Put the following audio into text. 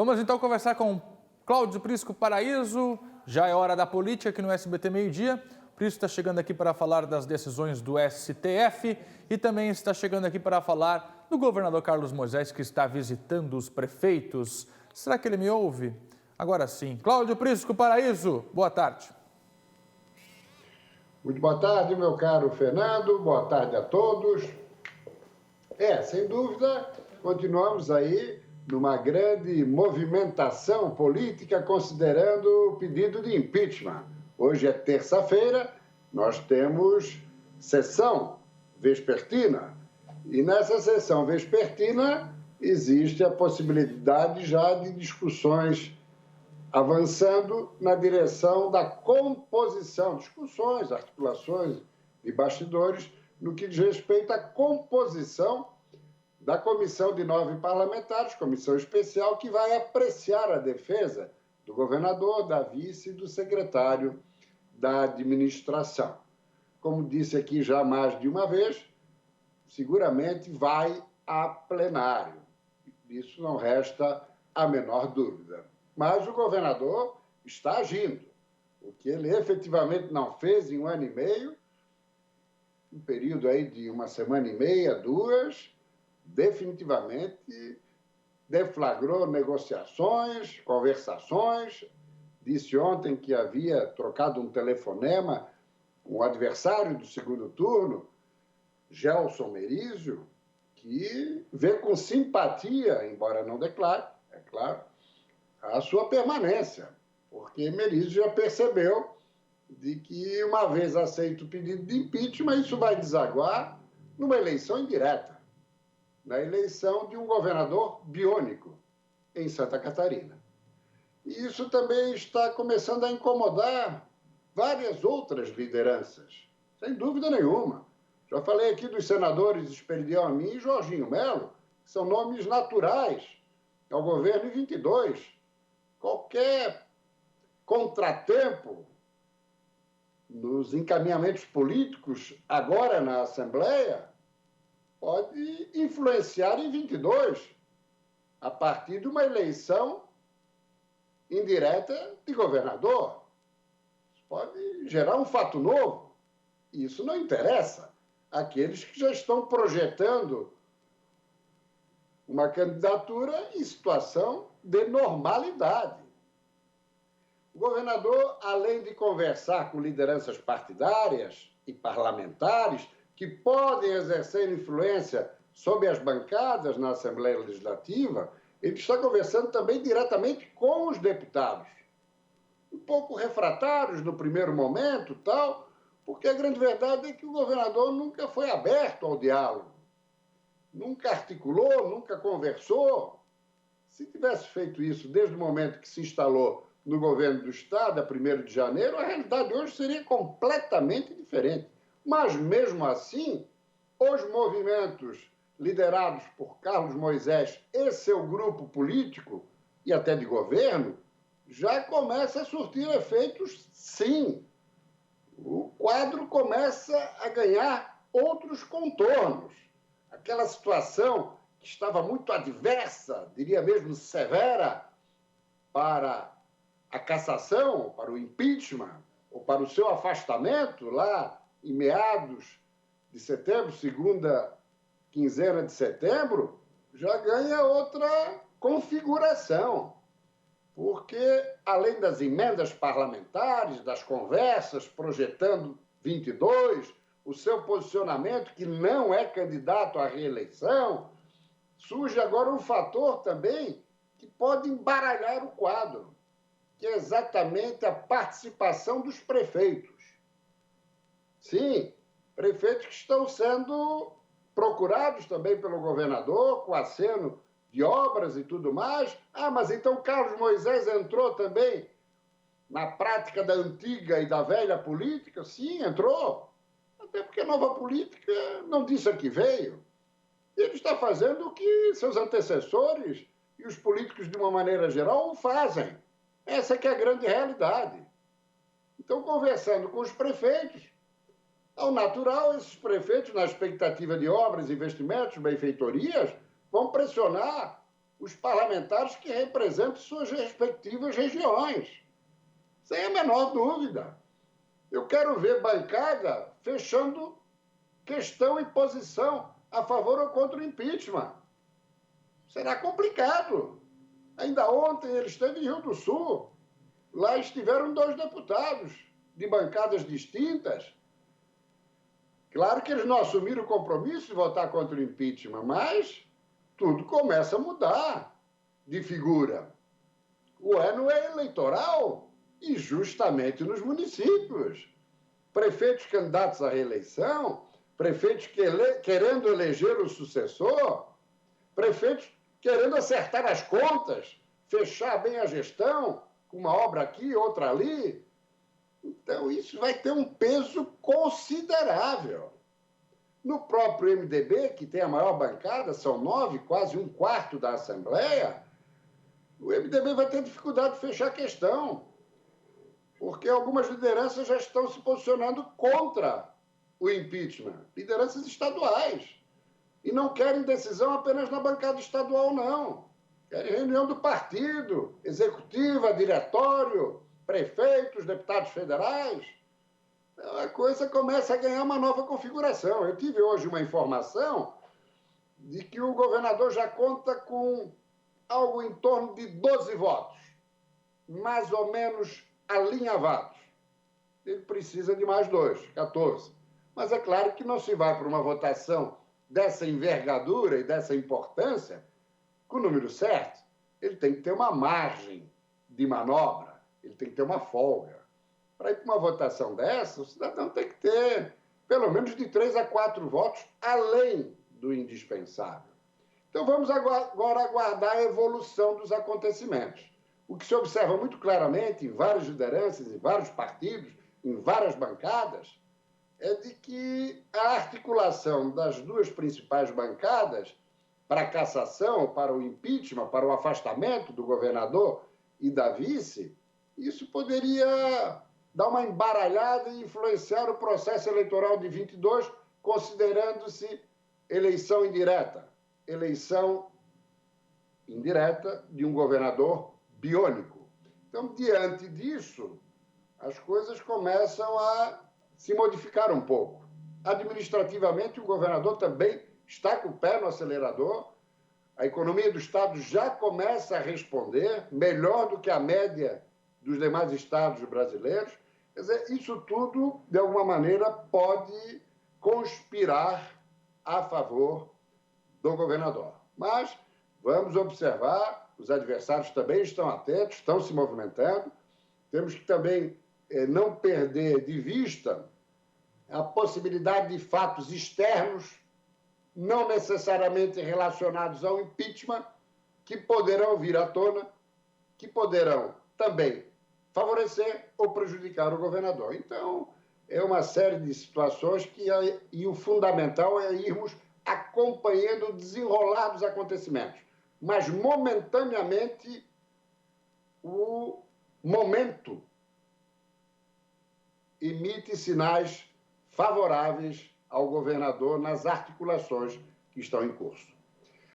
Vamos então conversar com Cláudio Prisco Paraíso. Já é hora da política aqui no SBT Meio-Dia. Prisco está chegando aqui para falar das decisões do STF e também está chegando aqui para falar do governador Carlos Moisés, que está visitando os prefeitos. Será que ele me ouve? Agora sim. Cláudio Prisco Paraíso, boa tarde. Muito boa tarde, meu caro Fernando. Boa tarde a todos. Sem dúvida, continuamos aí numa grande movimentação política, considerando o pedido de impeachment. Hoje é terça-feira, nós temos sessão vespertina. E nessa sessão vespertina existe a possibilidade já de discussões avançando na direção da composição, discussões, articulações de bastidores, no que diz respeito à composição da comissão de 9 parlamentares, comissão especial, que vai apreciar a defesa do governador, da vice e do secretário da administração. Como disse aqui já mais de uma vez, seguramente vai a plenário. Isso não resta a menor dúvida. Mas o governador está agindo. O que ele efetivamente não fez em 1 ano e meio, um período aí de 1 semana e meia, 2, definitivamente deflagrou negociações, conversações. Disse ontem que havia trocado um telefonema com o adversário do segundo turno, Gelson Merizio, que vê com simpatia, embora não declare, é claro, a sua permanência, porque Merizio já percebeu de que, uma vez aceito o pedido de impeachment, isso vai desaguar numa eleição indireta, na eleição de um governador biônico em Santa Catarina. E isso também está começando a incomodar várias outras lideranças, sem dúvida nenhuma. Já falei aqui dos senadores Esperidião Amin e Jorginho Melo, que são nomes naturais ao governo em 22. Qualquer contratempo nos encaminhamentos políticos agora na Assembleia pode influenciar em 22, a partir de uma eleição indireta de governador. Isso pode gerar um fato novo. E isso não interessa àqueles que já estão projetando uma candidatura em situação de normalidade. O governador, além de conversar com lideranças partidárias e parlamentares que podem exercer influência sobre as bancadas na Assembleia Legislativa, ele está conversando também diretamente com os deputados. Um pouco refratários no primeiro momento, tal, porque a grande verdade é que o governador nunca foi aberto ao diálogo. Nunca articulou, nunca conversou. Se tivesse feito isso desde o momento que se instalou no governo do Estado, a 1º de janeiro, a realidade hoje seria completamente diferente. Mas, mesmo assim, os movimentos liderados por Carlos Moisés e seu grupo político, e até de governo, já começam a surtir efeitos, sim. O quadro começa a ganhar outros contornos. Aquela situação que estava muito adversa, diria mesmo severa, para a cassação, para o impeachment, ou para o seu afastamento lá em meados de setembro, segunda quinzena de setembro, já ganha outra configuração. Porque, além das emendas parlamentares, das conversas projetando 22, o seu posicionamento, que não é candidato à reeleição, surge agora um fator também que pode embaralhar o quadro, que é exatamente a participação dos prefeitos. Sim, prefeitos que estão sendo procurados também pelo governador, com aceno de obras e tudo mais. Mas então Carlos Moisés entrou também na prática da antiga e da velha política? Sim, entrou. Até porque a nova política não disse a que veio. Ele está fazendo o que seus antecessores e os políticos, de uma maneira geral, fazem. Essa que é a grande realidade. Então, conversando com os prefeitos, ao natural, esses prefeitos, na expectativa de obras, investimentos, benfeitorias, vão pressionar os parlamentares que representam suas respectivas regiões. Sem a menor dúvida. Eu quero ver bancada fechando questão e posição a favor ou contra o impeachment. Será complicado. Ainda ontem ele esteve em Rio do Sul. Lá estiveram 2 deputados de bancadas distintas. Claro que eles não assumiram o compromisso de votar contra o impeachment, mas tudo começa a mudar de figura. O ano é eleitoral e justamente nos municípios. Prefeitos candidatos à reeleição, prefeitos querendo eleger o sucessor, prefeitos querendo acertar as contas, fechar bem a gestão, com uma obra aqui, outra ali. Então, isso vai ter um peso considerável. No próprio MDB, que tem a maior bancada, são 9, quase 1/4 da Assembleia, o MDB vai ter dificuldade de fechar a questão, porque algumas lideranças já estão se posicionando contra o impeachment, lideranças estaduais, e não querem decisão apenas na bancada estadual, não. Querem reunião do partido, executiva, diretório, prefeitos, deputados federais. Então, a coisa começa a ganhar uma nova configuração. Eu tive hoje uma informação de que o governador já conta com algo em torno de 12 votos, mais ou menos alinhavados. Ele precisa de mais 2, 14. Mas é claro que não se vai para uma votação dessa envergadura e dessa importância com o número certo. Ele tem que ter uma margem de manobra, ele tem que ter uma folga. Para ir para uma votação dessa, o cidadão tem que ter pelo menos de 3 a 4 votos além do indispensável. Então vamos agora aguardar a evolução dos acontecimentos. O que se observa muito claramente em várias lideranças, em vários partidos, em várias bancadas, é de que a articulação das 2 principais bancadas para a cassação, para o impeachment, para o afastamento do governador e da vice, isso poderia dar uma embaralhada e influenciar o processo eleitoral de 22, considerando-se eleição indireta de um governador biônico. Então, diante disso, as coisas começam a se modificar um pouco. Administrativamente, o governador também está com o pé no acelerador, a economia do Estado já começa a responder, melhor do que a média dos demais estados brasileiros. Quer dizer, isso tudo, de alguma maneira, pode conspirar a favor do governador. Mas vamos observar, os adversários também estão atentos, estão se movimentando. Temos que também não perder de vista a possibilidade de fatos externos, não necessariamente relacionados ao impeachment, que poderão vir à tona, que poderão também favorecer ou prejudicar o governador. Então, é uma série de situações e o fundamental é irmos acompanhando o desenrolar dos acontecimentos. Mas, momentaneamente, o momento emite sinais favoráveis ao governador nas articulações que estão em curso.